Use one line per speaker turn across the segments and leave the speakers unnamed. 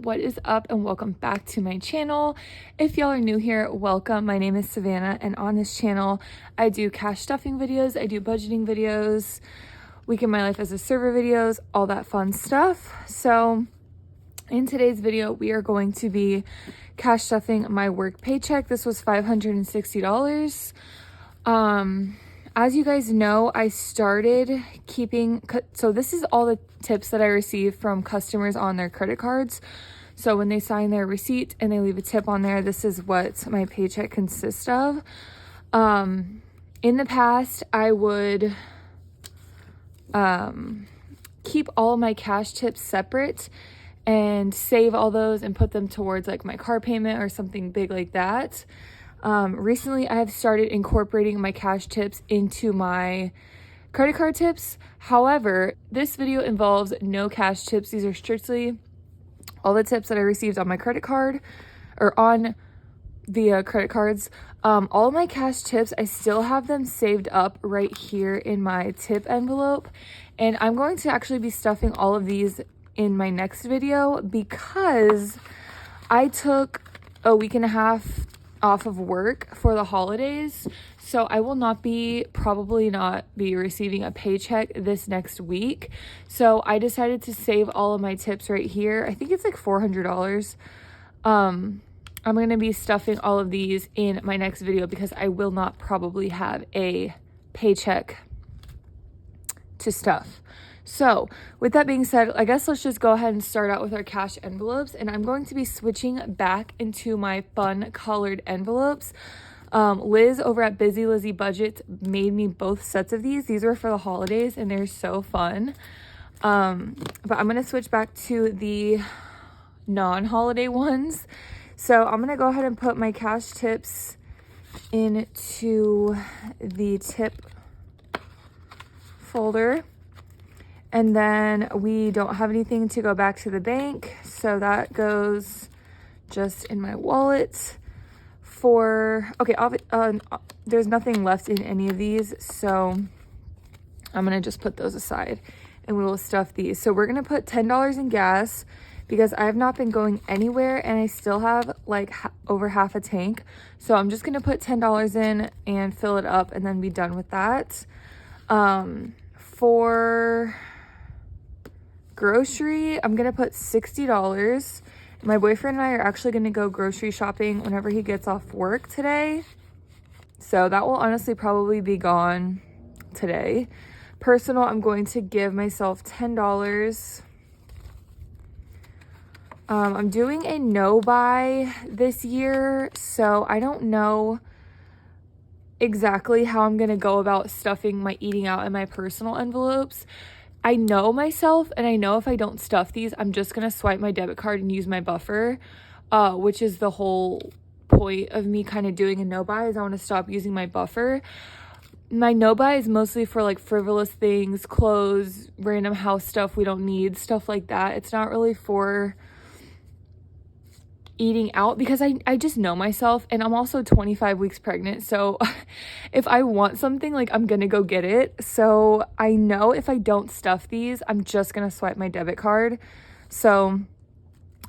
what is up, and welcome back to my channel. If y'all are new here, welcome. My name is Savannah, and on this channel I do cash stuffing videos, I do budgeting videos, week in my life as a server videos, all that fun stuff. So in today's video we are going to be cash stuffing my work paycheck. This was $560. As you guys know, I started keeping, so this is all the tips that I receive from customers on their credit cards. So when they sign their receipt and they leave a tip on there, this is what my paycheck consists of. In the past, I would keep all my cash tips separate and save all those and put them towards like my car payment or something big like that. Recently I have started incorporating my cash tips into my credit card tips. However, this video involves no cash tips. These are strictly all the tips that I received on my credit card or on via credit cards. All my cash tips, I still have them saved up right here in my tip envelope. And I'm going to actually be stuffing all of these in my next video because I took a week and a half off of work for the holidays, so I will probably not be receiving a paycheck this next week. So I decided to save all of my tips right here. I think it's like $400. I'm going to be stuffing all of these in my next video because I will not probably have a paycheck to stuff. So with that being said, I guess let's just go ahead and start out with our cash envelopes, and I'm going to be switching back into my fun colored envelopes. Liz over at Busy Lizzie Budgets made me both sets of these. These were for the holidays and they're so fun. But I'm going to switch back to the non-holiday ones. So I'm going to go ahead and put my cash tips into the tip folder. And then we don't have anything to go back to the bank, so that goes just in my wallet. There's nothing left in any of these, so I'm gonna just put those aside and we will stuff these. So we're gonna put $10 in gas because I have not been going anywhere and I still have like over half a tank. So I'm just gonna put $10 in and fill it up and then be done with that. For grocery, I'm gonna put $60. My boyfriend and I are actually gonna go grocery shopping whenever he gets off work today, so that will honestly probably be gone today. Personal, I'm going to give myself $10. I'm doing a no buy this year, so I don't know exactly how I'm gonna go about stuffing my eating out in my personal envelopes. I know myself, and I know if I don't stuff these, I'm just going to swipe my debit card and use my buffer, which is the whole point of me kind of doing a no-buy, is I want to stop using my buffer. My no-buy is mostly for like frivolous things, clothes, random house stuff we don't need, stuff like that. It's not really for eating out because I just know myself, and I'm also 25 weeks pregnant, so if I want something, like, I'm gonna go get it. So I know if I don't stuff these, I'm just gonna swipe my debit card. So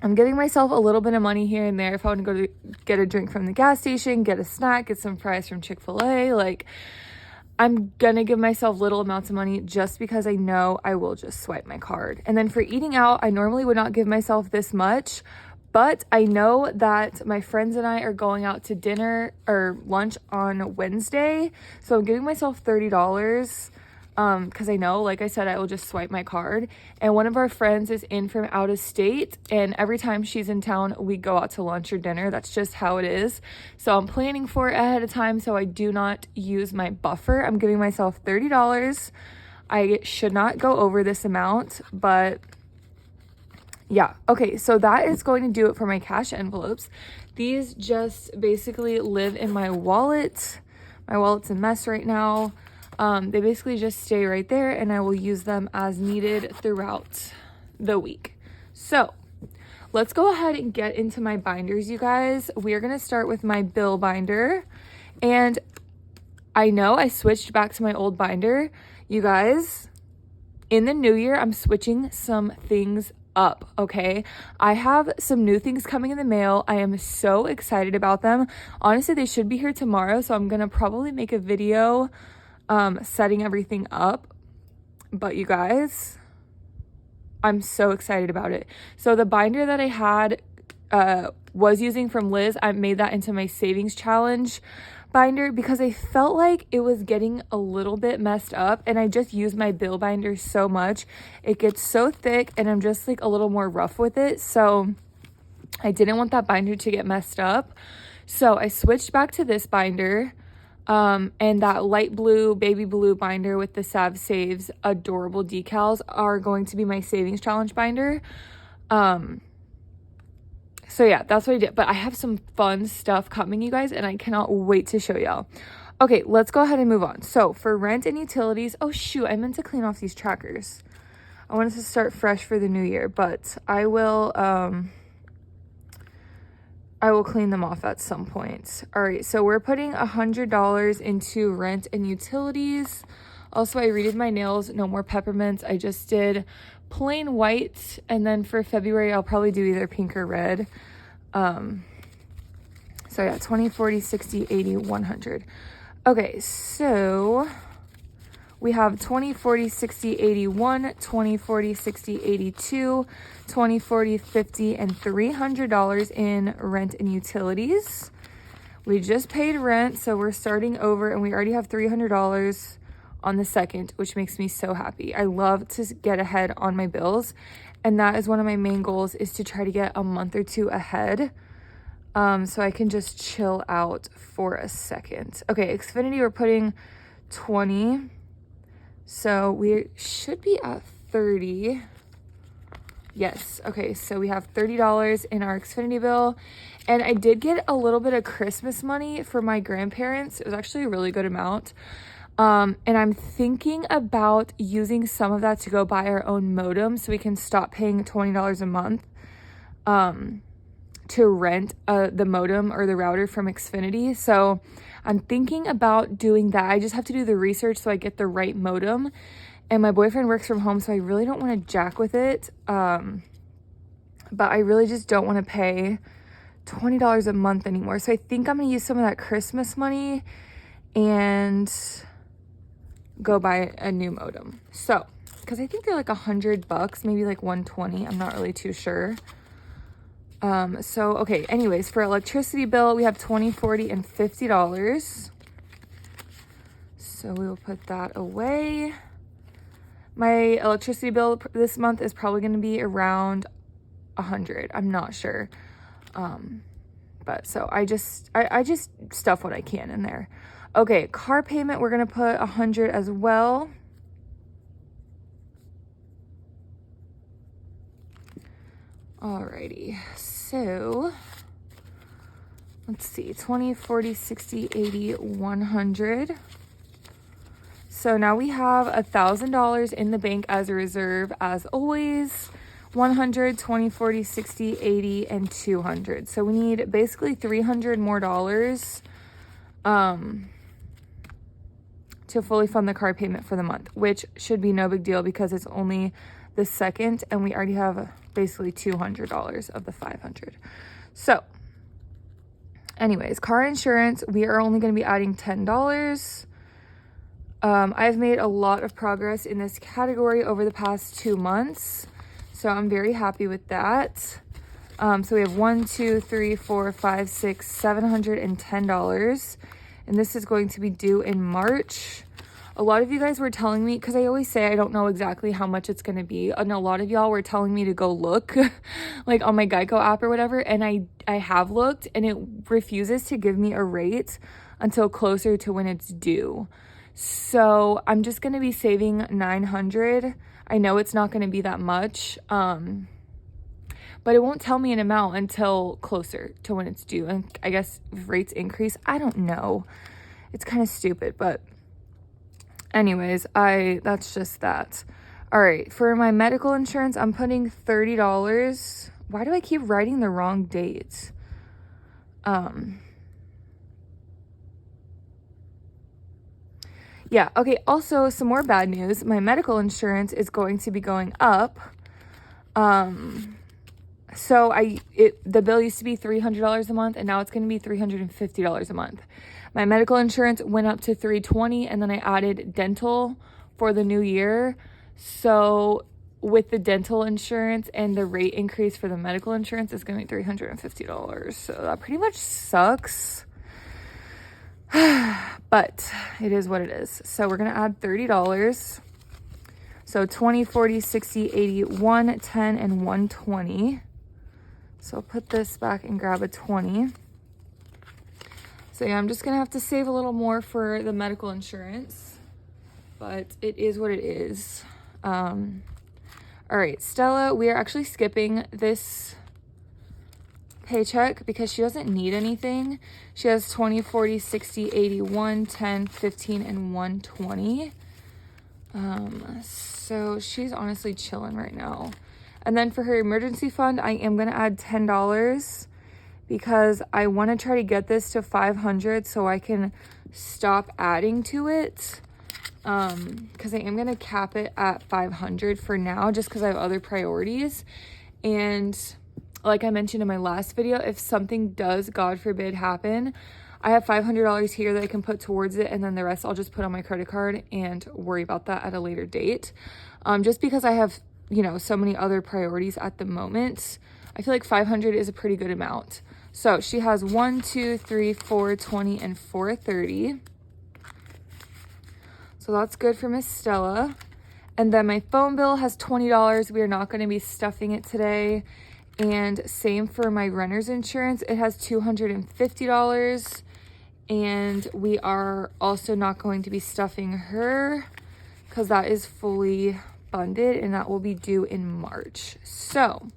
I'm giving myself a little bit of money here and there if I want to go to get a drink from the gas station, get a snack, get some fries from Chick-fil-A. Like, I'm gonna give myself little amounts of money just because I know I will just swipe my card. And then for eating out, I normally would not give myself this much, but I know that my friends and I are going out to dinner or lunch on Wednesday. So I'm giving myself $30 because I know, like I said, I will just swipe my card. And one of our friends is in from out of state, and every time she's in town, we go out to lunch or dinner. That's just how it is. So I'm planning for it ahead of time so I do not use my buffer. I'm giving myself $30. I should not go over this amount, but yeah. Okay, so that is going to do it for my cash envelopes. These just basically live in my wallet. My wallet's a mess right now. They basically just stay right there, and I will use them as needed throughout the week. So let's go ahead and get into my binders, you guys. We are going to start with my bill binder, and I know I switched back to my old binder. You guys, in the new year, I'm switching some things up, okay? I have some new things coming in the mail. I am so excited about them. Honestly, they should be here tomorrow, so I'm gonna probably make a video setting everything up. But you guys, I'm so excited about it. So the binder that I had was using from Liz, I made that into my savings challenge binder because I felt like it was getting a little bit messed up, and I just use my bill binder so much. It gets so thick and I'm just like a little more rough with it. So I didn't want that binder to get messed up. So I switched back to this binder. And that light blue, baby blue binder with the Sav Saves adorable decals are going to be my savings challenge binder. So yeah, that's what I did. But I have some fun stuff coming, you guys, and I cannot wait to show y'all. Okay, let's go ahead and move on. So for rent and utilities, oh shoot, I meant to clean off these trackers. I wanted to start fresh for the new year, but I will clean them off at some point. All right, so we're putting $100 into rent and utilities. Also, I redid my nails, no more peppermints. I just did plain white, and then for February, I'll probably do either pink or red. So yeah, 20, 40, 60, 80, 100. Okay, so we have 20, 40, 60, 81, 20, 40, 60, 82, 20, 40, 50, and $300 in rent and utilities. We just paid rent, so we're starting over, and we already have $300 on the 2nd, which makes me so happy. I love to get ahead on my bills, and that is one of my main goals, is to try to get a month or two ahead, so I can just chill out for a second. Okay, Xfinity, we're putting 20, so we should be at 30. Yes, okay, so we have $30 in our Xfinity bill, and I did get a little bit of Christmas money for my grandparents. It was actually a really good amount. And I'm thinking about using some of that to go buy our own modem so we can stop paying $20 a month to rent the modem or the router from Xfinity. So I'm thinking about doing that. I just have to do the research so I get the right modem. And my boyfriend works from home, so I really don't want to jack with it. But I really just don't want to pay $20 a month anymore. So I think I'm going to use some of that Christmas money and go buy a new modem. So, because I think they're like $100, maybe like 120. I'm not really too sure. So, okay, anyways, for electricity bill, we have 20, 40, and $50. So we will put that away. My electricity bill this month is probably going to be around 100. I'm not sure. But so I just stuff what I can in there. Okay, car payment, we're going to put 100 as well. Alrighty, so let's see, 20, 40, 60, 80, 100. So now we have $1,000 in the bank as a reserve, as always. 100, 20, 40, 60, 80, and 200. So we need basically $300 more to fully fund the car payment for the month, which should be no big deal because it's only the 2nd and we already have basically $200 of the 500. So anyways, car insurance, we are only going to be adding $10. I've made a lot of progress in this category over the past 2 months, so I'm very happy with that. So we have $710, and this is going to be due in March. A lot of you guys were telling me, because I always say I don't know exactly how much it's going to be, and a lot of y'all were telling me to go look like on my Geico app or whatever, and I have looked, and it refuses to give me a rate until closer to when it's due. So I'm just going to be saving $900. I know it's not going to be that much, but it won't tell me an amount until closer to when it's due. And I guess if rates increase, I don't know. It's kind of stupid, but anyways, that's just that. All right, for my medical insurance, I'm putting $30. Why do I keep writing the wrong dates? Yeah, okay, also some more bad news. My medical insurance is going to be going up. So the bill used to be $300 a month, and now it's going to be $350 a month. My medical insurance went up to $320, and then I added dental for the new year. So with the dental insurance and the rate increase for the medical insurance, it's going to be $350. So that pretty much sucks. But it is what it is. So we're going to add $30. So 20, 40, 60, 80, 110, and 120. So I'll put this back and grab a 20. So yeah, I'm just going to have to save a little more for the medical insurance, but it is what it is. All right, Stella, we are actually skipping this paycheck because she doesn't need anything. She has 20, 40, 60, 80, 110, 15, and 120. So she's honestly chilling right now. And then for her emergency fund, I am going to add $10 because I want to try to get this to 500 so I can stop adding to it. Because I am going to cap it at 500 for now just because I have other priorities. And like I mentioned in my last video, if something does, God forbid, happen, I have $500 here that I can put towards it, and then the rest I'll just put on my credit card and worry about that at a later date. Just because I have, you know, so many other priorities at the moment, I feel like 500 is a pretty good amount. So she has 1, 2, 3, 4, 20, and 430. So that's good for Miss Stella. And then my phone bill has $20. We are not going to be stuffing it today. And same for my renter's insurance. It has $250. And we are also not going to be stuffing her because that is fully funded and that will be due in March. So,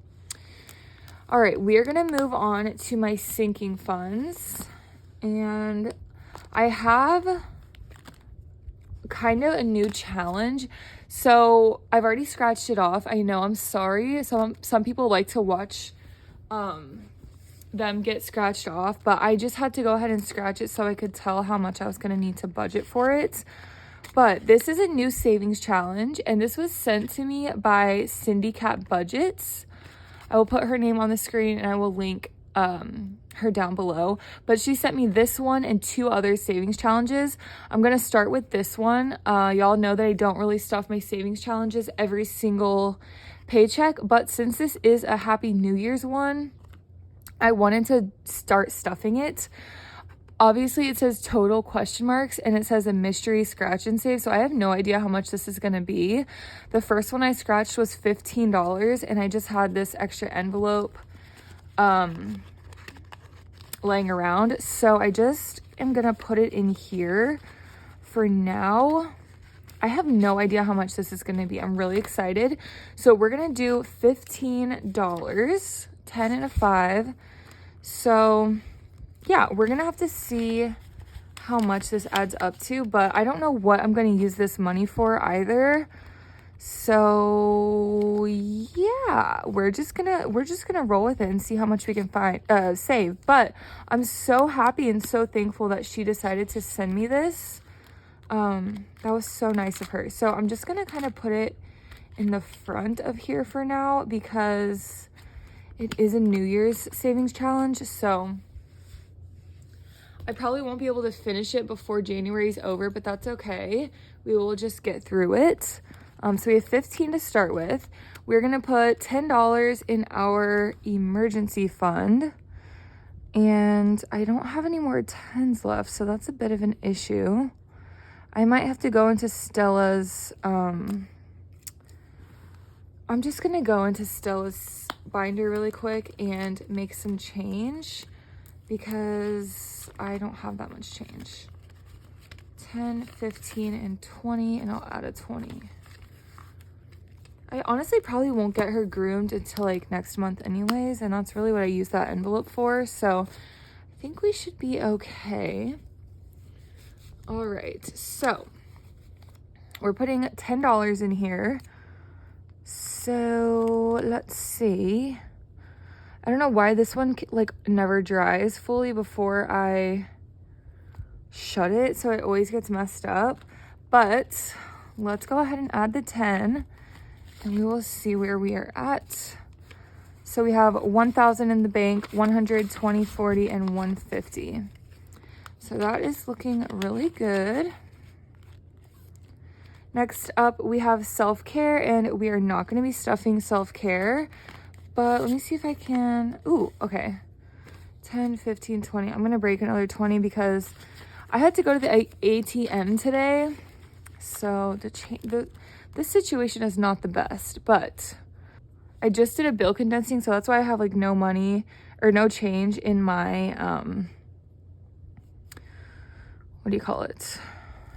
all right, we are going to move on to my sinking funds. And I have kind of a new challenge. So I've already scratched it off. I know, I'm sorry. Some people like to watch them get scratched off, but I just had to go ahead and scratch it so I could tell how much I was going to need to budget for it. But this is a new savings challenge, and this was sent to me by Cyndicat Budgets. I will put her name on the screen and I will link her down below, but she sent me this one and 2 other savings challenges. I'm going to start with this one. Y'all know that I don't really stuff my savings challenges every single paycheck, but since this is a Happy New Year's one, I wanted to start stuffing it. Obviously it says total question marks and it says a mystery scratch and save, so I have no idea how much this is going to be. The first one I scratched was $15, and I just had this extra envelope laying around, so I just am gonna put it in here for now. I have no idea how much this is gonna be. I'm really excited. So we're gonna do $15, 10 and a 5. So yeah, we're gonna have to see how much this adds up to, but I don't know what I'm gonna use this money for either. So yeah, we're just gonna roll with it and see how much we can save. But I'm so happy and so thankful that she decided to send me this. That was so nice of her. So I'm just gonna kind of put it in the front of here for now because it is a New Year's savings challenge. So I probably won't be able to finish it before January is over, but that's okay. We will just get through it. So we have 15 to start with. We're going to put $10 in our emergency fund. And I don't have any more 10s left, so that's a bit of an issue. I might have to go into Stella's, I'm just going to go into Stella's binder really quick and make some change because I don't have that much change. 10, 15, and 20, and I'll add a 20. I honestly probably won't get her groomed until like next month anyways, and that's really what I use that envelope for, so I think we should be okay. All right, so we're putting $10 in here. So let's see. I don't know why this one like never dries fully before I shut it, so it always gets messed up, but let's go ahead and add the 10. and we will see where we are at. So we have 1,000 in the bank, 100, 20, 40, and 150. So that is looking really good. Next up, we have self-care, and we are not going to be stuffing self-care, but let me see if I can. Ooh, okay. 10, 15, 20. I'm going to break another 20 because I had to go to the ATM today. So this situation is not the best, but I just did a bill condensing, so that's why I have like no money or no change in my, what do you call it?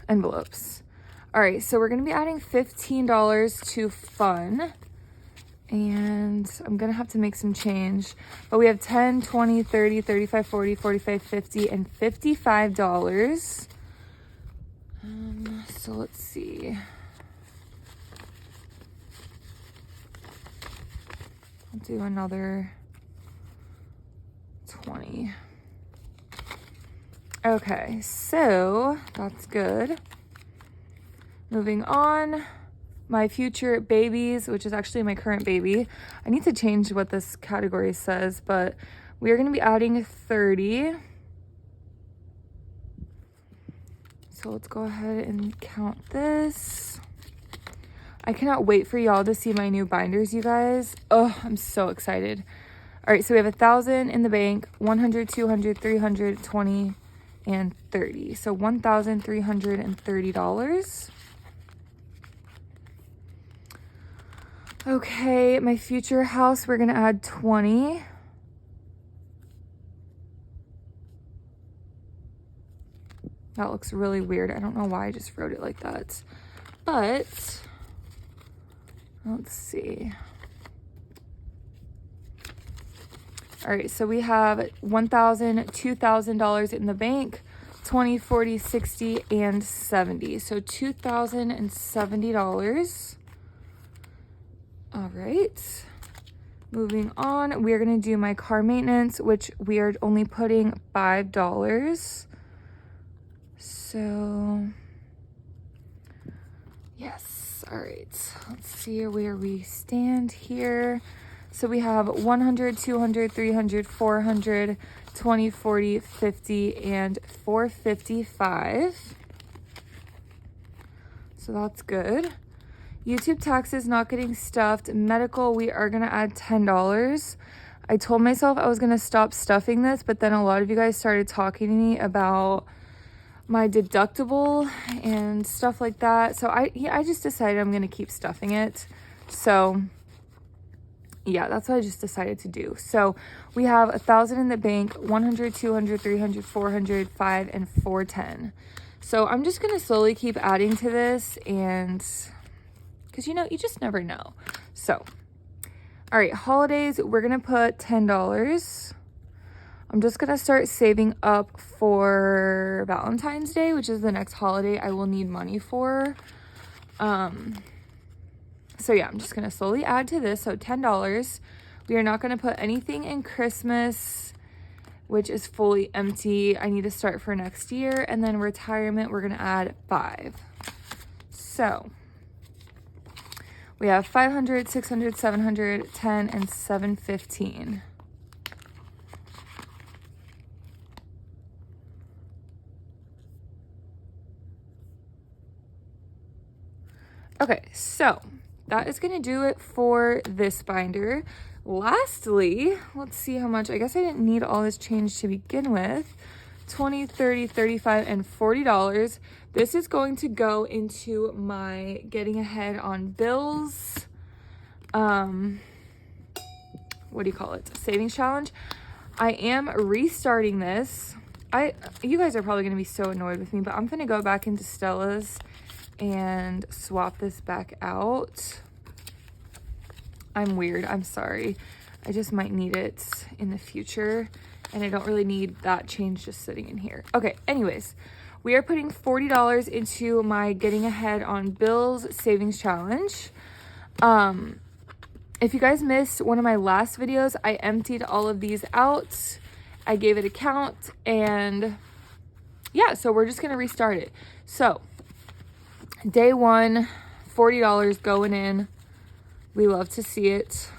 Envelopes. All right, so we're gonna be adding $15 to fun, and I'm gonna have to make some change, but we have 10, 20, 30, 35, 40, 45, 50, and $55. So let's see. I'll do another 20. Okay, so that's good. Moving on, my future babies, which is actually my current baby. I need to change what this category says, but we are going to be adding 30. So let's go ahead and count this. I cannot wait for y'all to see my new binders, you guys. Oh, I'm so excited. All right, so we have 1,000 in the bank, 100, 200, 300, 20, and 30. So $1,330. Okay, my future house, we're gonna add 20. That looks really weird. I don't know why I just wrote it like that. But let's see. All right, so we have $1,000, $2,000 in the bank, 20, 40, 60, and 70. So $2,070. All right, moving on, we are gonna do my car maintenance, which we are only putting $5. So, yes, all right, let's see where we stand here. So we have 100, 200, 300, 400, 20, 40, 50, and 455. So that's good. YouTube taxes not getting stuffed. Medical, we are gonna add $10. I told myself I was gonna stop stuffing this, but then a lot of you guys started talking to me about my deductible and stuff like that. So I just decided I'm gonna keep stuffing it. So yeah, that's what I just decided to do. So we have 1,000 in the bank, 100, 200, 300, 400, 5, and 410. So I'm just gonna slowly keep adding to this, and because you know, you just never know. So, all right, holidays, we're gonna put $10. I'm just gonna start saving up for Valentine's Day, which is the next holiday I will need money for. So yeah, I'm just gonna slowly add to this. So $10. We are not gonna put anything in Christmas, which is fully empty. I need to start for next year. And then retirement, we're gonna add 5. So we have 500, 600, 700, 10, and 715. Okay, so that is going to do it for this binder. Lastly, let's see how much. I guess I didn't need all this change to begin with. 20, 30, 35, and $40. This is going to go into my getting ahead on bills. What do you call it? Savings challenge. I am restarting this. You guys are probably going to be so annoyed with me, but I'm going to go back into Stella's and swap this back out. I'm weird, I'm sorry. I just might need it in the future, and I don't really need that change just sitting in here. Okay, anyways, we are putting $40 into my getting ahead on bills savings challenge. If you guys missed one of my last videos, I emptied all of these out. I gave it a count, and yeah, so we're just gonna restart it. So day one, $40 going in. We love to see it.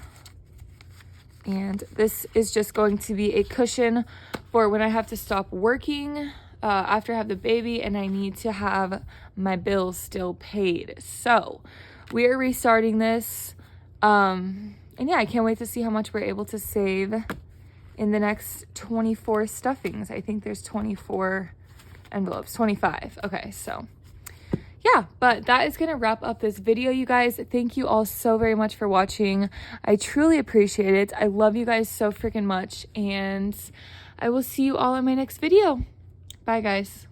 And this is just going to be a cushion for when I have to stop working after I have the baby and I need to have my bills still paid. So we are restarting this. And yeah, I can't wait to see how much we're able to save in the next 24 stuffings. I think there's 24 envelopes, 25. Okay, so yeah, but that is gonna wrap up this video, you guys. Thank you all so very much for watching. I truly appreciate it. I love you guys so freaking much, and I will see you all in my next video. Bye, guys.